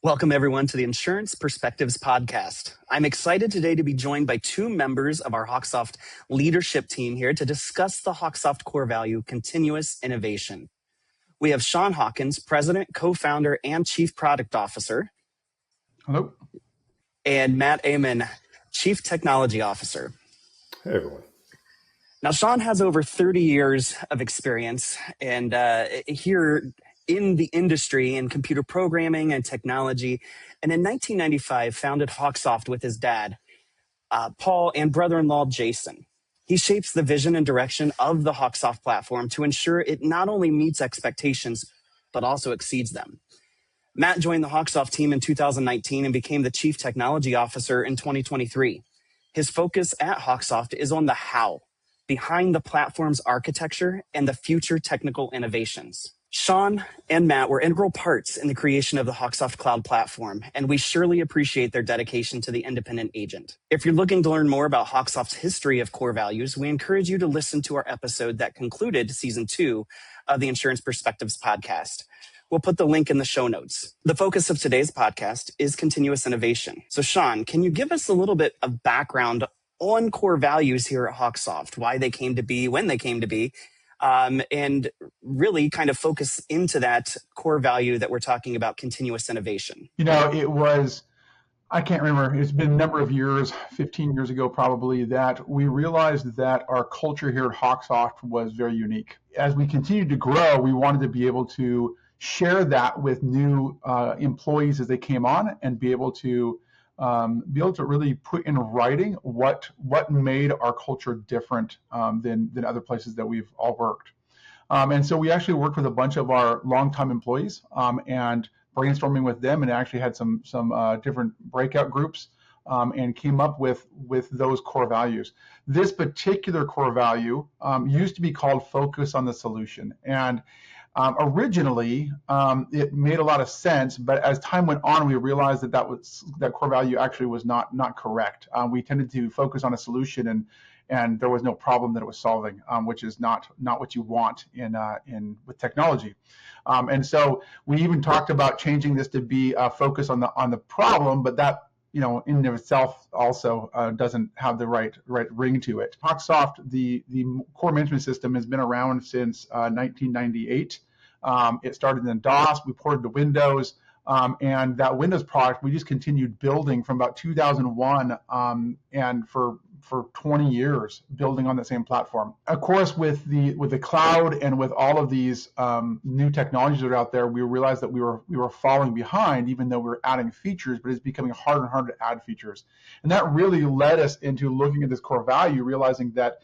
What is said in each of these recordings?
Welcome, everyone, to the Insurance Perspectives podcast. I'm excited today to be joined by two members of our HawkSoft leadership team here to discuss the HawkSoft core value, continuous innovation. We have Sean Hawkins, President, Co-founder, and Chief Product Officer. Hello. And Matt Aman, Chief Technology Officer. Hey, everyone. Now, Sean has over 30 years of experience and here in the industry in computer programming and technology. And in 1995, founded HawkSoft with his dad, Paul, and brother-in-law, Jason. He shapes the vision and direction of the HawkSoft platform to ensure it not only meets expectations, but also exceeds them. Matt joined the HawkSoft team in 2019 and became the Chief Technology Officer in 2023. His focus at HawkSoft is on the how, behind the platform's architecture and the future technical innovations. Sean and Matt were integral parts in the creation of the HawkSoft Cloud platform, and we surely appreciate their dedication to the independent agent. If you're looking to learn more about HawkSoft's history of core values, we encourage you to listen to our episode that concluded Season 2 of the Insurance Perspectives podcast. We'll put the link in the show notes. The focus of today's podcast is continuous innovation. So Sean, can you give us a little bit of background on core values here at HawkSoft, why they came to be, when they came to be, and really kind of focus into that core value that we're talking about, continuous innovation? You know, I can't remember, it's been a number of years, 15 years ago probably, that we realized that our culture here at HawkSoft was very unique. As we continued to grow, we wanted to be able to share that with new employees as they came on and be able to really put in writing what made our culture different than other places that we've all worked. And so we actually worked with a bunch of our longtime employees and brainstorming with them, and actually had some different breakout groups and came up with those core values. This particular core value used to be called focus on the solution. And originally, it made a lot of sense, but as time went on, we realized that core value actually was not correct. We tended to focus on a solution, and there was no problem that it was solving, which is not what you want with technology. And so we even talked about changing this to be a focus on the problem, but that, in and of itself also doesn't have the right ring to it. HawkSoft, the core management system, has been around since 1998. It started in DOS, we ported to Windows, and that Windows product we just continued building from about 2001 and for 20 years, building on the same platform. Of course, with the cloud and with all of these new technologies that are out there, we realized that we were falling behind, even though we were adding features, but it's becoming harder and harder to add features. And that really led us into looking at this core value, realizing that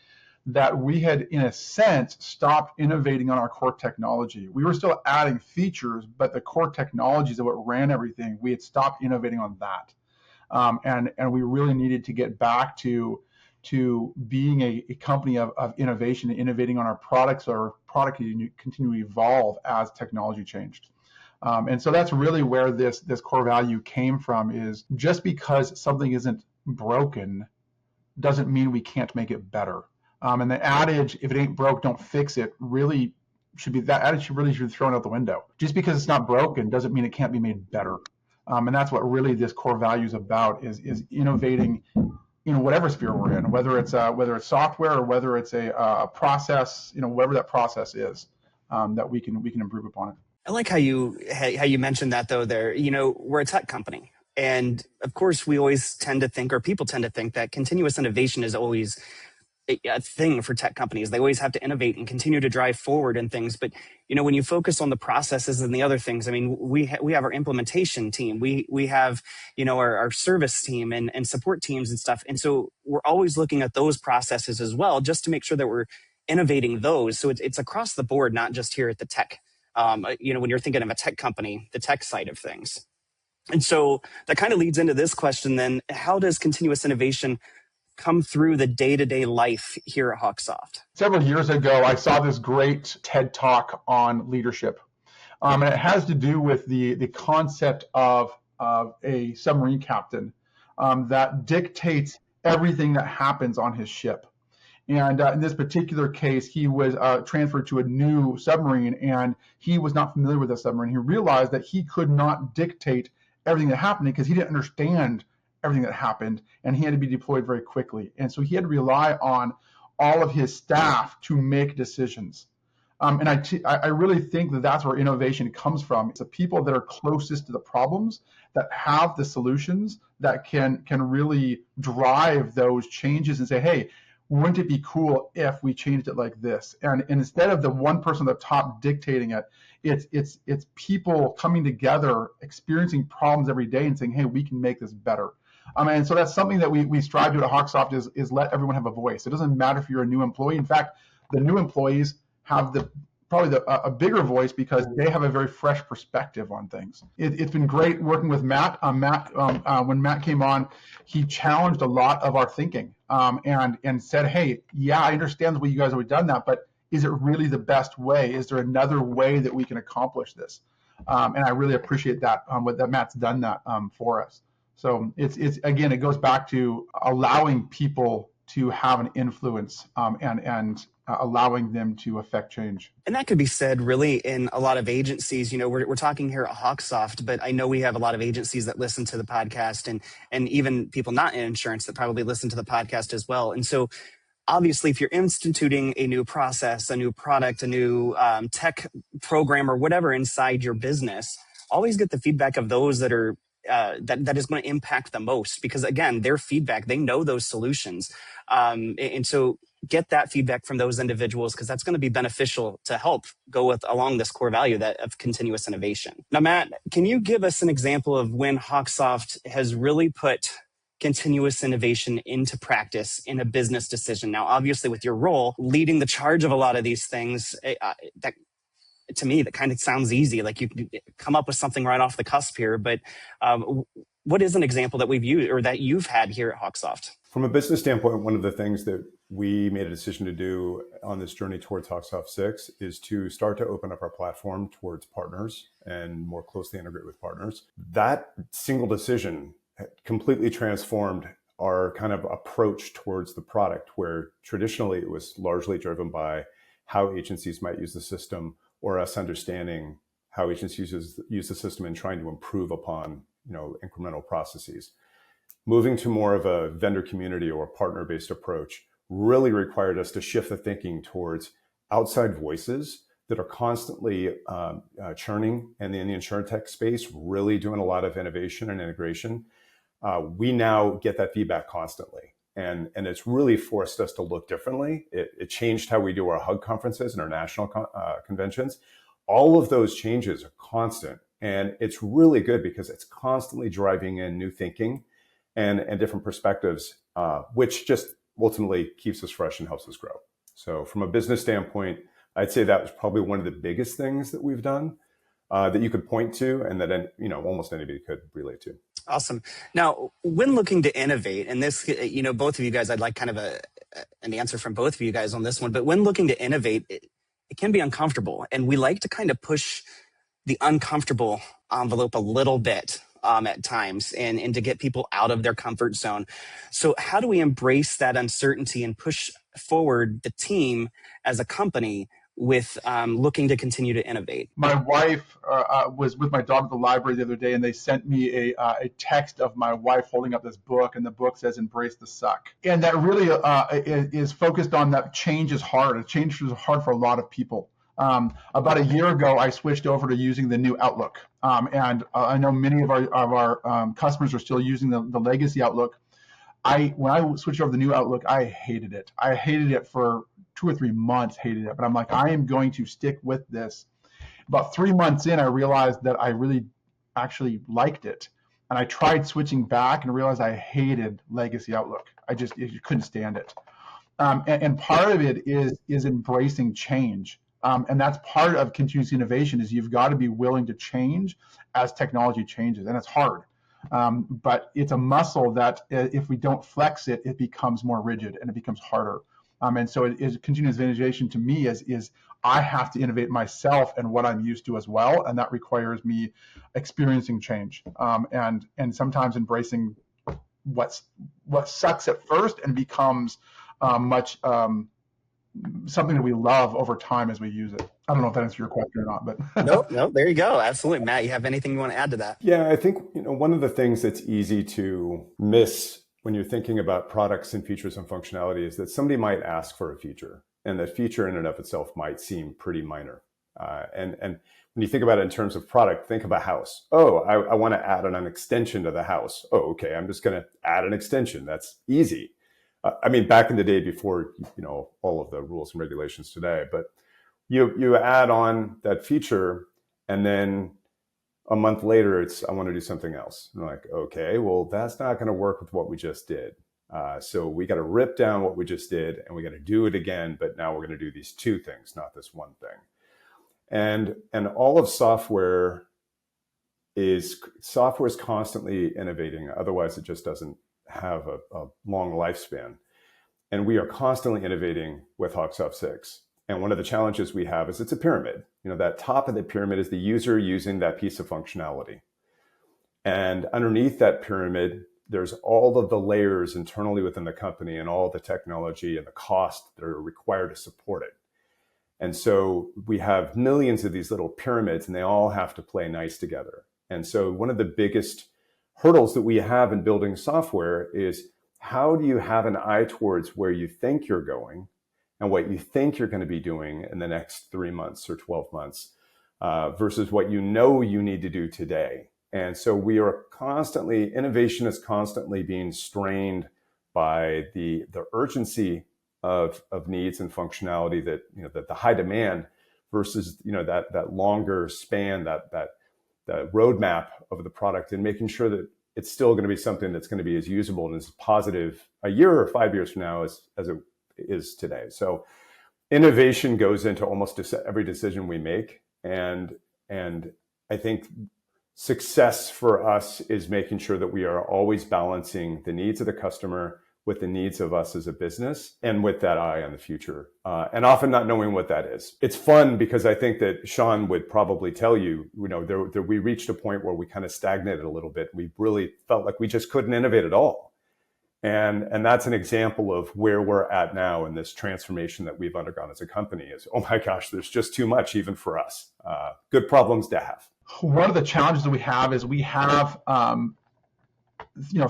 we had, in a sense, stopped innovating on our core technology. We were still adding features, but the core technologies that ran everything, we had stopped innovating on that. And we really needed to get back to being a company of innovation and innovating on our products, so our product continue to evolve as technology changed. And so that's really where this core value came from, is just because something isn't broken doesn't mean we can't make it better. And the adage, if it ain't broke, don't fix it, really should be, that adage should be thrown out the window. Just because it's not broken doesn't mean it can't be made better. And that's what really this core value is about, is innovating in whatever sphere we're in, whether it's software or whether it's a process, whatever that process is, that we can improve upon it. I like how you mentioned that, though. There, we're a tech company, and of course, we always tend to think, or people tend to think, that continuous innovation is always a thing for tech companies. They always have to innovate and continue to drive forward and things. But when you focus on the processes and the other things, I mean, we have our implementation team, we have our service team and support teams and stuff, and so we're always looking at those processes as well, just to make sure that we're innovating those. So it's across the board, not just here at the tech. When you're thinking of a tech company, the tech side of things. And so that kind of leads into this question then: how does continuous innovation come through the day-to-day life here at HawkSoft? Several years ago, I saw this great TED Talk on leadership. And it has to do with the concept of a submarine captain that dictates everything that happens on his ship. And in this particular case, he was transferred to a new submarine, and he was not familiar with the submarine. He realized that he could not dictate everything that happened because he didn't understand everything that happened, and he had to be deployed very quickly. And so he had to rely on all of his staff to make decisions. And I really think that that's where innovation comes from. It's the people that are closest to the problems, that have the solutions, that can really drive those changes and say, hey, wouldn't it be cool if we changed it like this? And instead of the one person at the top dictating it, it's people coming together, experiencing problems every day and saying, hey, we can make this better. And so that's something that we strive to at HawkSoft is let everyone have a voice. It doesn't matter if you're a new employee. In fact, the new employees have probably a bigger voice because they have a very fresh perspective on things. It's been great working with Matt. When Matt came on, he challenged a lot of our thinking and said, hey, yeah, I understand the way you guys have done that, but is it really the best way? Is there another way that we can accomplish this? And I really appreciate that, that Matt's done that for us. So it's again, it goes back to allowing people to have an influence and allowing them to affect change. And that could be said really in a lot of agencies. We're talking here at HawkSoft, but I know we have a lot of agencies that listen to the podcast and even people not in insurance that probably listen to the podcast as well. And so obviously, if you're instituting a new process, a new product, a new tech program or whatever inside your business, always get the feedback of those that are that is going to impact the most, because again, their feedback, they know those solutions. And so get that feedback from those individuals, because that's going to be beneficial to help go along this core value of continuous innovation. Now, Matt, can you give us an example of when HawkSoft has really put continuous innovation into practice in a business decision? Now, obviously, with your role leading the charge of a lot of these things, that to me, that kind of sounds easy. Like you can come up with something right off the cusp here. But what is an example that we've used or that you've had here at HawkSoft? From a business standpoint, one of the things that we made a decision to do on this journey towards HawkSoft 6 is to start to open up our platform towards partners and more closely integrate with partners. That single decision completely transformed our kind of approach towards the product, where traditionally it was largely driven by how agencies might use the system or us understanding how agencies use the system and trying to improve upon, incremental processes. Moving to more of a vendor community or partner-based approach really required us to shift the thinking towards outside voices that are constantly churning, and in the insurance tech space, really doing a lot of innovation and integration. We now get that feedback constantly. And it's really forced us to look differently. It changed how we do our HUG conferences and our national conventions. All of those changes are constant. And it's really good because it's constantly driving in new thinking and different perspectives, which just ultimately keeps us fresh and helps us grow. So from a business standpoint, I'd say that was probably one of the biggest things that we've done that you could point to and that almost anybody could relate to. Awesome. Now, when looking to innovate, and this, both of you guys, I'd like kind of an answer from both of you guys on this one, but when looking to innovate, it can be uncomfortable. And we like to kind of push the uncomfortable envelope a little bit at times and to get people out of their comfort zone. So how do we embrace that uncertainty and push forward the team as a company with looking to continue to innovate? My wife was with my dog at the library the other day, and they sent me a text of my wife holding up this book, and the book says, "Embrace the suck." And that really is focused on that change is hard. Change is hard for a lot of people. About a year ago, I switched over to using the new Outlook. And I know many of our customers are still using the legacy Outlook. When I switched over to the new Outlook, I hated it. I hated it for 2 or 3 months, hated it. But I'm like, I am going to stick with this. About 3 months in, I realized that I really actually liked it. And I tried switching back and realized I hated legacy Outlook. I couldn't stand it. And part of it is embracing change. And that's part of continuous innovation is you've got to be willing to change as technology changes. And it's hard. But it's a muscle that if we don't flex it, it becomes more rigid and it becomes harder. And so it is continuous innovation to me is I have to innovate myself and what I'm used to as well. And that requires me experiencing change and sometimes embracing what sucks at first and becomes much something that we love over time as we use it. I don't know if that answers your question or not, Nope, but nope. There you go. Absolutely, Matt. You have anything you want to add to that? Yeah, I think one of the things that's easy to miss when you're thinking about products and features and functionality is that somebody might ask for a feature, and that feature in and of itself might seem pretty minor. And when you think about it in terms of product, think of a house. Oh, I want to add an extension to the house. Oh, okay, I'm just going to add an extension. That's easy. I mean, back in the day before all of the rules and regulations today, but you add on that feature, and then a month later, I want to do something else. And I'm like, okay, well, that's not going to work with what we just did. So we got to rip down what we just did, and we got to do it again. But now we're going to do these two things, not this one thing. And all of software is constantly innovating. Otherwise, it just doesn't have a long lifespan. And we are constantly innovating with HawkSoft 6. And one of the challenges we have is it's a pyramid. That top of the pyramid is the user using that piece of functionality. And underneath that pyramid, there's all of the layers internally within the company and all the technology and the cost that are required to support it. And so we have millions of these little pyramids, and they all have to play nice together. And so one of the biggest hurdles that we have in building software is, how do you have an eye towards where you think you're going and what you think you're going to be doing in the next 3 months or 12 months versus what you need to do today? And so innovation is constantly being strained by the urgency of needs and functionality that the high demand versus that longer span, that roadmap of the product, and making sure that it's still going to be something that's going to be as usable and as positive a year or 5 years from now as it is today. So innovation goes into almost every decision we make. And I think success for us is making sure that we are always balancing the needs of the customer with the needs of us as a business, and with that eye on the future, and often not knowing what that is. It's fun because I think that Sean would probably tell you, we reached a point where we kind of stagnated a little bit. We really felt like we just couldn't innovate at all. And that's an example of where we're at now in this transformation that we've undergone as a company is, oh my gosh, there's just too much even for us. Good problems to have. one of the challenges that we have is we have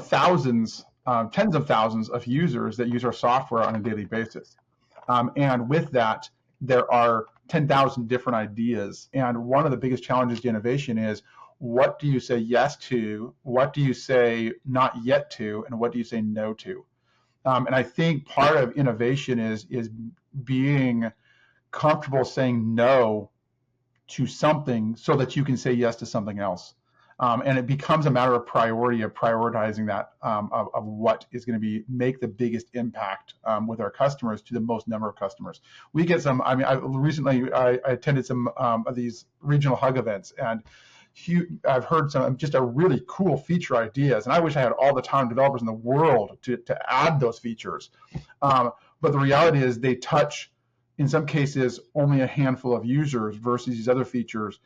thousands, tens of thousands of users that use our software on a daily basis. And with that, there are 10,000 different ideas. And one of the biggest challenges to innovation is, what do you say yes to? What do you say not yet to? And what do you say no to? And I think part of innovation is being comfortable saying no to something so that you can say yes to something else. And it becomes a matter of priority, of prioritizing that, of what is going to make the biggest impact with our customers to the most number of customers. We get some, recently I attended some of these regional hug events, and I've heard some just a really cool feature ideas, and I wish I had all the time developers in the world to add those features. But the reality is they touch, in some cases, only a handful of users, versus these other features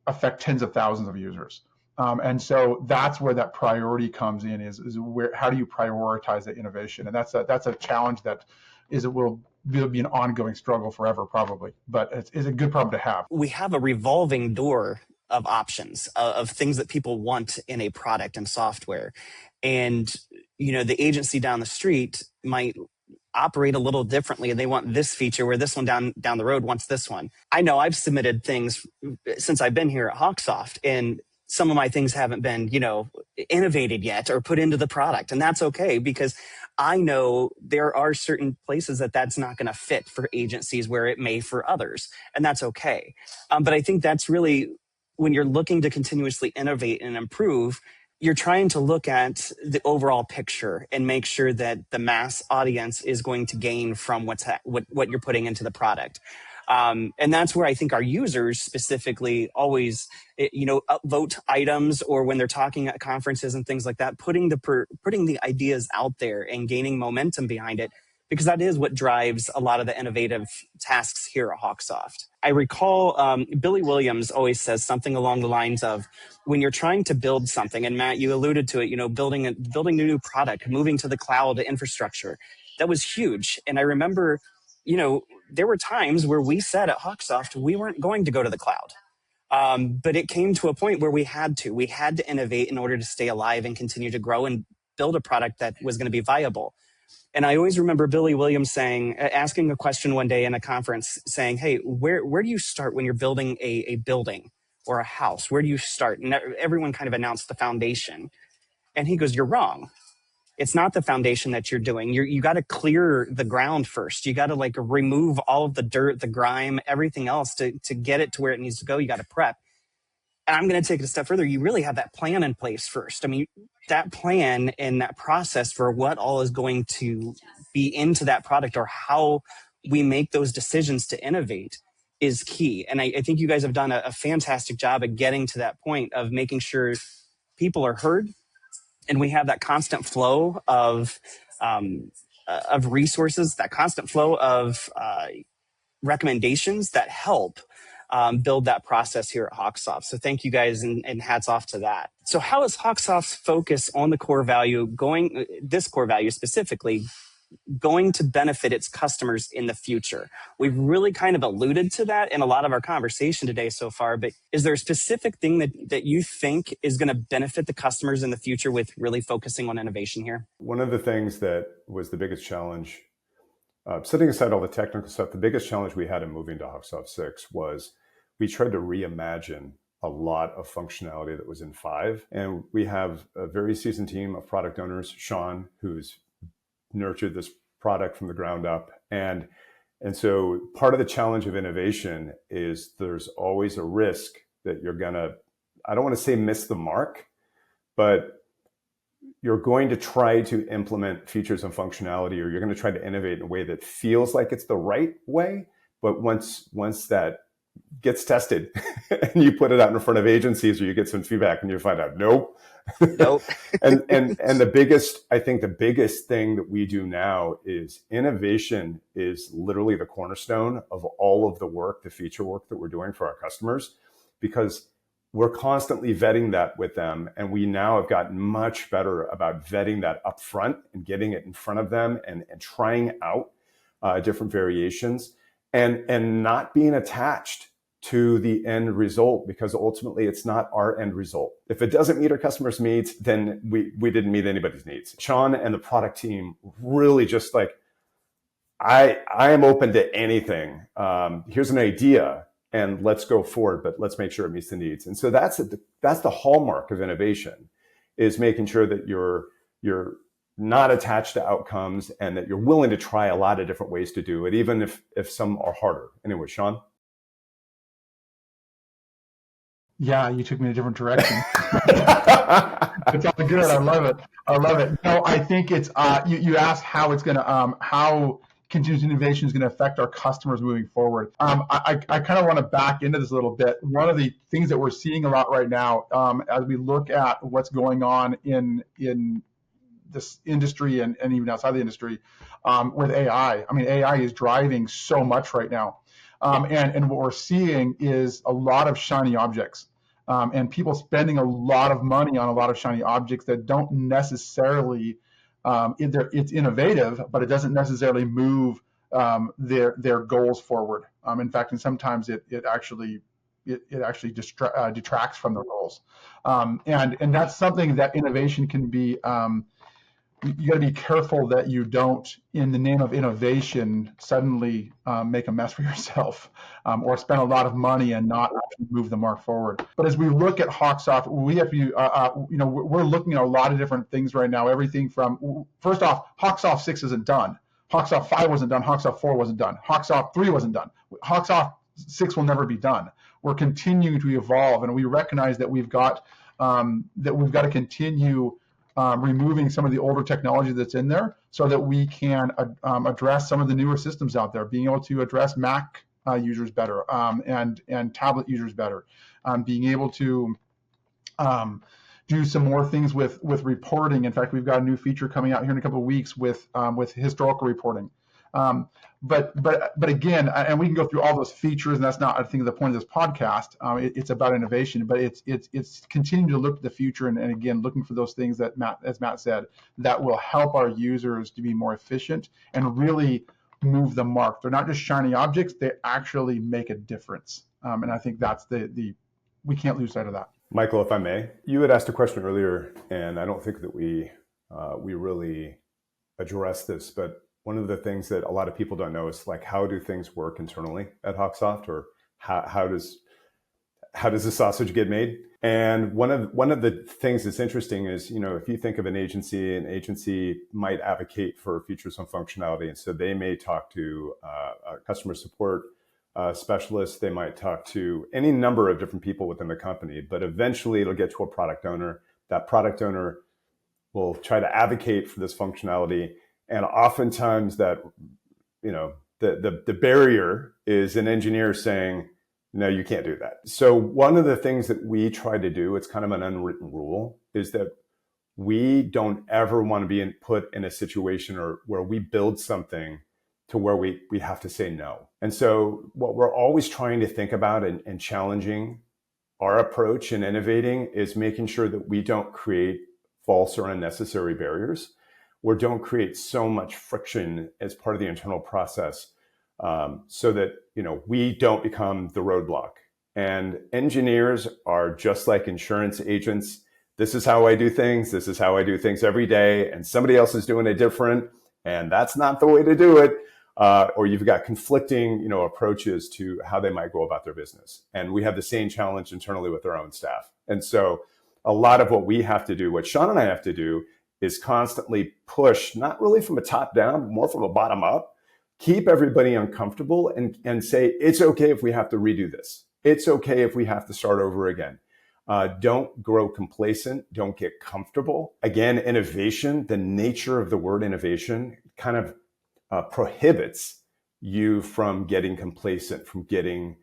affect tens of thousands of users. And so that's where that priority comes in, is where, how do you prioritize that innovation? And that's a challenge that will be an ongoing struggle forever, probably, but it's a good problem to have. We have a revolving door of options, of things that people want in a product and software. And, the agency down the street might operate a little differently, and they want this feature where this one down the road wants this one. I know I've submitted things since I've been here at HawkSoft, and some of my things haven't been, innovated yet or put into the product. And that's okay, because I know there are certain places that's not going to fit for agencies where it may for others. And that's okay. But I think that's really, when you're looking to continuously innovate and improve, you're trying to look at the overall picture and make sure that the mass audience is going to gain from what you're putting into the product. And that's where I think our users specifically always, upvote items, or when they're talking at conferences and things like that, putting the ideas out there and gaining momentum behind it, because that is what drives a lot of the innovative tasks here at HawkSoft. I recall Billy Williams always says something along the lines of, when you're trying to build something, and Matt, you alluded to it, building a new product, moving to the cloud infrastructure, that was huge. And I remember, there were times where we said at HawkSoft, we weren't going to go to the cloud. But it came to a point where we had to innovate in order to stay alive and continue to grow and build a product that was going to be viable. And I always remember Billy Williams asking a question one day in a conference saying, hey, where do you start when you're building a building or a house? Where do you start? And everyone kind of announced the foundation. And he goes, you're wrong. It's not the foundation that you're doing. You got to clear the ground first. You got to like remove all of the dirt, the grime, everything else to get it to where it needs to go. You got to prep. And I'm going to take it a step further. You really have that plan in place first. I mean, that plan and that process for what all is going to be into that product or how we make those decisions to innovate is key. And I think you guys have done a fantastic job at getting to that point of making sure people are heard and we have that constant flow of resources, that constant flow of recommendations that help build that process here at HawkSoft. So thank you guys and hats off to that. So how is HawkSoft's focus on the core value this core value specifically, going to benefit its customers in the future? We've really kind of alluded to that in a lot of our conversation today so far, but is there a specific thing that you think is going to benefit the customers in the future with really focusing on innovation here? One of the things that was the biggest challenge, setting aside all the technical stuff, the biggest challenge we had in moving to HawkSoft 6 was we tried to reimagine a lot of functionality that was in 5. And we have a very seasoned team of product owners, Sean, who's nurtured this product from the ground up. And so part of the challenge of innovation is there's always a risk that you're gonna, I don't want to say miss the mark, but you're going to try to implement features and functionality, or you're going to try to innovate in a way that feels like it's the right way. But once that gets tested and you put it out in front of agencies or you get some feedback and you find out, nope. and the biggest thing that we do now is innovation is literally the cornerstone of all of the work, the feature work that we're doing for our customers, because we're constantly vetting that with them. And we now have gotten much better about vetting that up front and getting it in front of them and trying out different variations and not being attached to the end result, because ultimately it's not our end result. If it doesn't meet our customers' needs, then we didn't meet anybody's needs. Sean and the product team really just like, I am open to anything. Here's an idea and let's go forward, but let's make sure it meets the needs. And so that's the hallmark of innovation, is making sure that you're not attached to outcomes and that you're willing to try a lot of different ways to do it, even if some are harder. Anyway, Sean? Yeah, you took me in a different direction. It's all good. I love it. No, I think it's you asked how it's gonna how continuous innovation is going to affect our customers moving forward. I kind of want to back into this a little bit. One of the things that we're seeing a lot right now, as we look at what's going on in this industry and even outside the industry, with AI. I mean, AI is driving so much right now. And what we're seeing is a lot of shiny objects, and people spending a lot of money on a lot of shiny objects that don't necessarily, it's innovative, but it doesn't necessarily move their goals forward. In fact, and sometimes it actually detracts from their goals. And that's something that innovation can be. You got to be careful that you don't, in the name of innovation, suddenly make a mess for yourself, or spend a lot of money and not actually move the mark forward. But as we look at HawkSoft, we have to, we're looking at a lot of different things right now. Everything from, first off, HawkSoft 6 isn't done. HawkSoft 5 wasn't done. HawkSoft 4 wasn't done. HawkSoft 3 wasn't done. HawkSoft 6 will never be done. We're continuing to evolve, and we recognize that we've got to continue removing some of the older technology that's in there so that we can address some of the newer systems out there, being able to address Mac users better, and tablet users better, being able to do some more things with reporting. In fact, we've got a new feature coming out here in a couple of weeks with historical reporting. But again, and we can go through all those features, and that's not, I think, the point of this podcast. It's about innovation, but it's continuing to look at the future, and again, looking for those things that as Matt said, that will help our users to be more efficient and really move the mark. They're not just shiny objects; they actually make a difference. And I think that's we can't lose sight of that. Michael, if I may, you had asked a question earlier, and I don't think that we really addressed this, but one of the things that a lot of people don't know is like, how do things work internally at HawkSoft, or how does the sausage get made? And one of the things that's interesting is, if you think of an agency might advocate for features and functionality, and so they may talk to a customer support specialist, they might talk to any number of different people within the company, but eventually it'll get to a product owner. That product owner will try to advocate for this functionality, and oftentimes that, the barrier is an engineer saying, no, you can't do that. So one of the things that we try to do, it's kind of an unwritten rule, is that we don't ever want to be put in a situation where we build something to where we have to say no. And so what we're always trying to think about and challenging our approach and innovating is making sure that we don't create false or unnecessary barriers, or don't create so much friction as part of the internal process, so that we don't become the roadblock. And engineers are just like insurance agents. This is how I do things. This is how I do things every day. And somebody else is doing it different, and that's not the way to do it. Or you've got conflicting, approaches to how they might go about their business. And we have the same challenge internally with our own staff. And so a lot of what we have to do, what Sean and I have to do, is constantly push, not really from a top down, but more from a bottom up, keep everybody uncomfortable and say, it's okay if we have to redo this. It's okay if we have to start over again. Don't grow complacent. Don't get comfortable. Again, innovation, the nature of the word innovation kind of prohibits you from getting complacent, from getting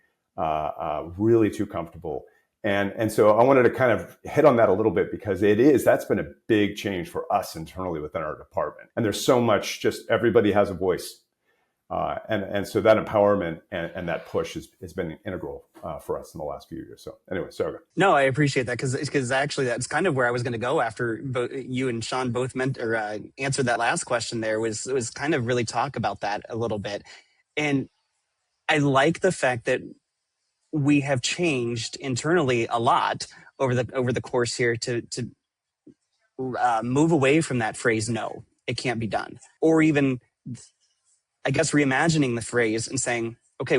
really too comfortable. And so I wanted to kind of hit on that a little bit, because that's been a big change for us internally within our department. And there's so much, just everybody has a voice. And so that empowerment and that push has been integral for us in the last few years. So anyway, sorry. No, I appreciate that, because actually that's kind of where I was going to go after you and Sean both answered that last question. There was kind of really talk about that a little bit, and I like the fact that we have changed internally a lot over the course here to move away from that phrase, no, it can't be done, or even, I guess, reimagining the phrase and saying, okay,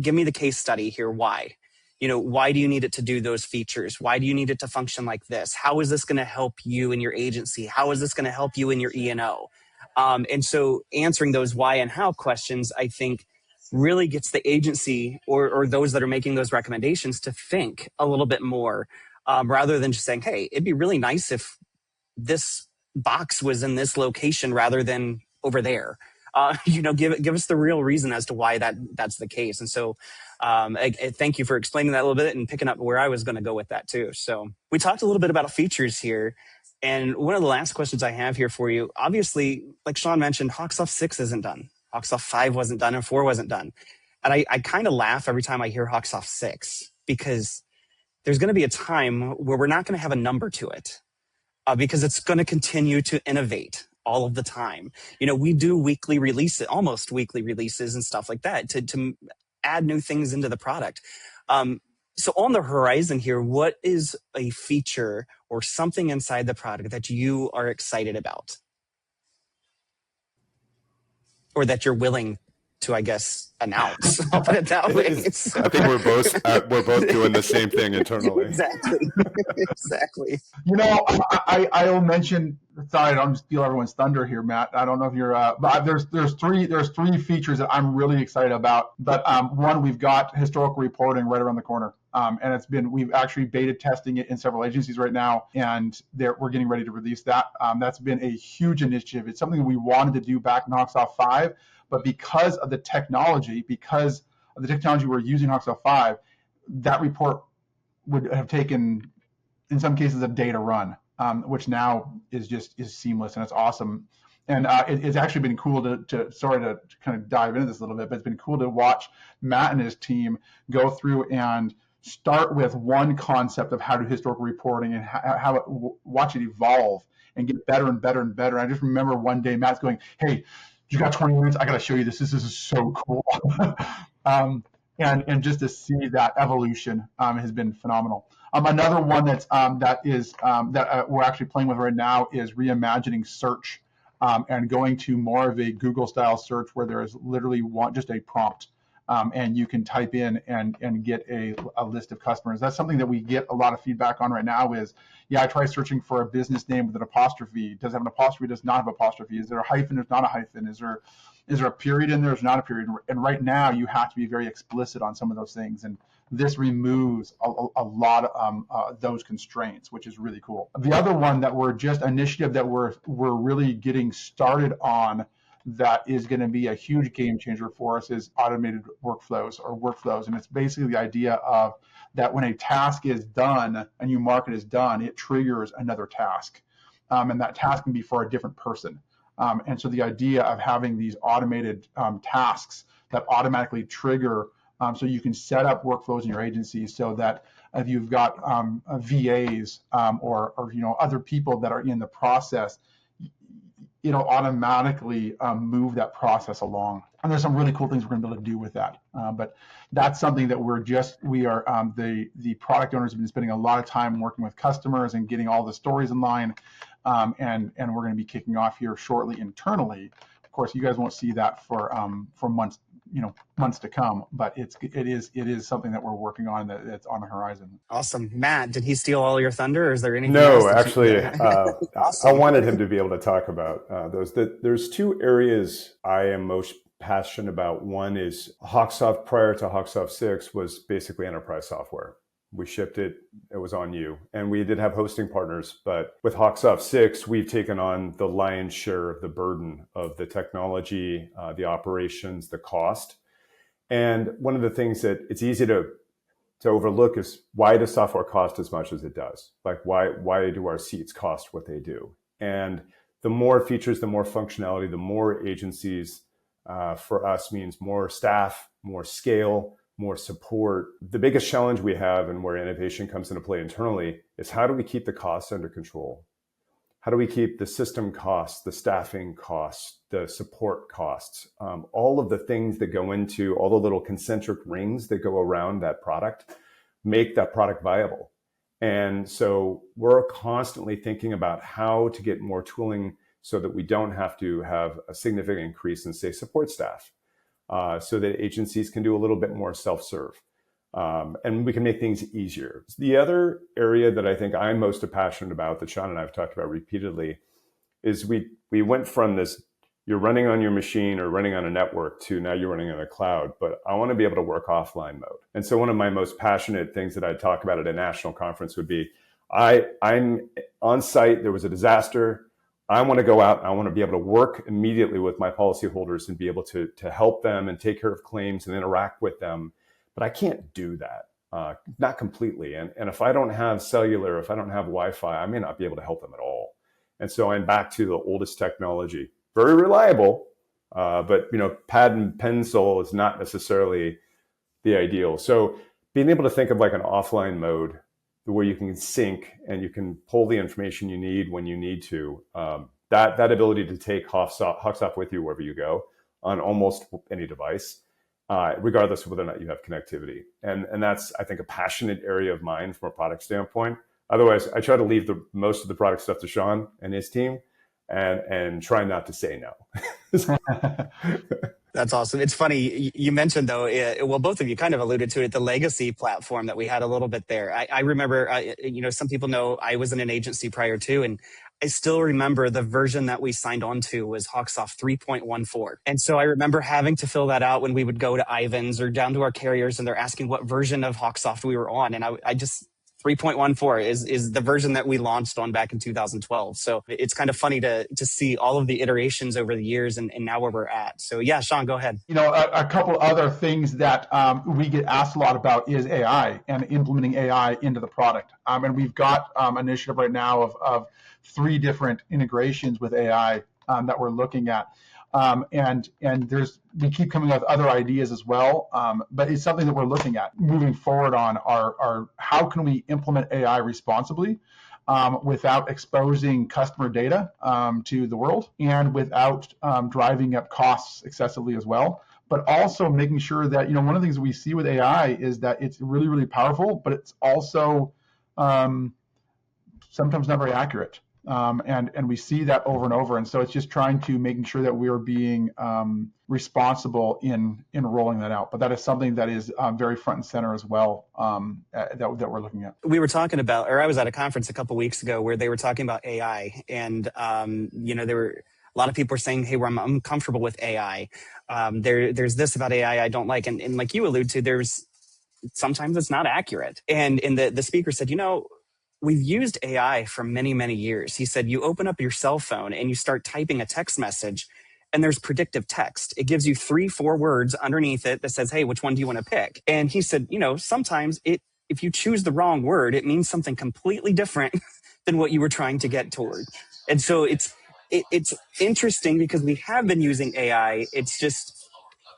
give me the case study here. Why? Why do you need it to do those features? Why do you need it to function like this? How is this going to help you in your agency? How is this going to help you in your E&O? And so answering those why and how questions, I think, really gets the agency or those that are making those recommendations to think a little bit more, rather than just saying, hey, it'd be really nice if this box was in this location rather than over there. Give us the real reason as to why that's the case. And so I thank you for explaining that a little bit and picking up where I was going to go with that too. So we talked a little bit about features here. And one of the last questions I have here for you, obviously, like Sean mentioned, HawkSoft 6 isn't done. HawkSoft 5 wasn't done and 4 wasn't done. And I kind of laugh every time I hear HawkSoft 6, because there's going to be a time where we're not going to have a number to it, because it's going to continue to innovate all of the time. We do almost weekly releases and stuff like that to add new things into the product. So on the horizon here, what is a feature or something inside the product that you are excited about, or that you're willing to, I guess, announce? I'll put it that way. I think we're both doing the same thing internally. Exactly. Exactly. I'll mention. Sorry, I don't steal everyone's thunder here, Matt. I don't know if you're. But there's three features that I'm really excited about. But one, we've got historical reporting right around the corner, and we've actually beta testing it in several agencies right now, and we're getting ready to release that. That's been a huge initiative. It's something we wanted to do back in HawkSoft 5, but because of the technology we're using in HawkSoft 5, that report would have taken, in some cases, a day to run, which now is seamless, and it's awesome. And it's actually been cool to kind of dive into this a little bit, but it's been cool to watch Matt and his team go through and start with one concept of how to do historical reporting and watch it evolve and get better and better and better. I just remember one day Matt's going, hey, you got 20 minutes? I got to show you this. This is so cool. And just to see that evolution has been phenomenal. Another one that we're actually playing with right now is reimagining search and going to more of a Google style search where there is literally just a prompt. And you can type in and get a list of customers. That's something that we get a lot of feedback on right now is, I try searching for a business name with an apostrophe. Does it have an apostrophe? Does not have an apostrophe? Is there a hyphen? There's not a hyphen. Is there a period in there? There's not a period. And right now you have to be very explicit on some of those things. And this removes a lot of those constraints, which is really cool. The other one that initiative that we're really getting started on that is going to be a huge game changer for us is automated workflows. And it's basically the idea of that when a task is done, a new market is done, it triggers another task. And that task can be for a different person. And so the idea of having these automated tasks that automatically trigger, so you can set up workflows in your agency so that if you've got VAs or other people that are in the process, it'll automatically move that process along. And there's some really cool things we're going to be able to do with that. But that's something that the product owners have been spending a lot of time working with customers and getting all the stories in line. And we're going to be kicking off here shortly internally. Of course, you guys won't see that for months to come, but it is something that we're working on that's on the horizon. Awesome. Matt, did he steal all your thunder, or is there anything else? No, actually, awesome. I wanted him to be able to talk about those. There's two areas I am most passionate about. One is HawkSoft prior to HawkSoft 6 was basically enterprise software. We shipped it, it was on you. And we did have hosting partners, but with HawkSoft 6, we've taken on the lion's share of the burden of the technology, the operations, the cost. And one of the things that it's easy to overlook is, why does software cost as much as it does? Like, why do our seats cost what they do? And the more features, the more functionality, the more agencies for us means more staff, more scale, more support. The biggest challenge we have, and where innovation comes into play internally, is how do we keep the costs under control? How do we keep the system costs, the staffing costs, the support costs, all of the things that go into all the little concentric rings that go around that product, make that product viable? And so we're constantly thinking about how to get more tooling so that we don't have to have a significant increase in, say, support staff. So that agencies can do a little bit more self-serve, and we can make things easier. The other area that I think I'm most passionate about, that Sean and I have talked about repeatedly, is we went from this, you're running on your machine or running on a network, to now you're running on a cloud, but I want to be able to work offline mode. And so one of my most passionate things that I talk about at a national conference would be, I'm on site, there was a disaster, I want to go out and I want to be able to work immediately with my policyholders and be able to help them and take care of claims and interact with them. But I can't do that, not completely. And if I don't have cellular, if I don't have Wi-Fi, I may not be able to help them at all. And so I'm back to the oldest technology, very reliable, but pad and pencil is not necessarily the ideal. So being able to think of like an offline mode where you can sync and you can pull the information you need when you need to. That ability to take HawkSoft with you wherever you go on almost any device, regardless of whether or not you have connectivity. And that's, I think, a passionate area of mine from a product standpoint. Otherwise, I try to leave most of the product stuff to Sean and his team and try not to say no. That's awesome. It's funny. You mentioned, though, well, both of you kind of alluded to it, the legacy platform that we had a little bit there. I remember, some people know I was in an agency prior to, and I still remember the version that we signed on to was HawkSoft 3.14. And so I remember having to fill that out when we would go to Ivans or down to our carriers, and they're asking what version of HawkSoft we were on. And I just... 3.14 is the version that we launched on back in 2012. So it's kind of funny to see all of the iterations over the years and now where we're at. So yeah, Sean, go ahead. A couple other things that we get asked a lot about is AI and implementing AI into the product. And we've got an initiative right now of 3 different integrations with AI that we're looking at. And we keep coming up with other ideas as well, but it's something that we're looking at moving forward on our how can we implement AI responsibly, without exposing customer data to the world, and without driving up costs excessively as well. But also making sure that, one of the things we see with AI is that it's really, really powerful, but it's also sometimes not very accurate. And we see that over and over. And so it's just trying to making sure that we are being responsible in rolling that out. But that is something that is very front and center as well, that we're looking at. We were talking about, or I was at a conference a couple of weeks ago where they were talking about AI, and there were a lot of people were saying, "Hey, I'm uncomfortable with AI. There's this about AI I don't like," and like you allude to, there's sometimes it's not accurate. And the speaker said, we've used AI for many, many years. He said, you open up your cell phone and you start typing a text message, and there's predictive text. It gives you 3-4 words underneath it that says, hey, which one do you want to pick? And he said, sometimes if you choose the wrong word, it means something completely different than what you were trying to get toward. And so it's interesting because we have been using AI. It's just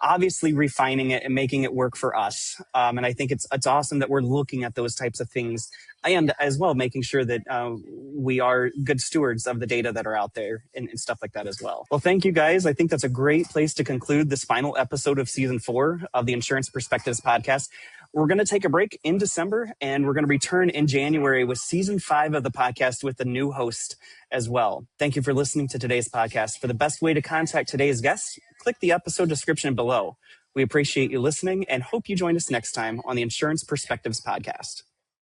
obviously refining it and making it work for us. And I think it's awesome that we're looking at those types of things, and as well making sure that we are good stewards of the data that are out there and stuff like that as well. Well, thank you guys. I think that's a great place to conclude this final episode of season 4 of the Insurance Perspectives podcast. We're going to take a break in December, and we're going to return in January with season 5 of the podcast with a new host as well. Thank you for listening to today's podcast. For the best way to contact today's guests, click the episode description below. We appreciate you listening and hope you join us next time on the Insurance Perspectives podcast.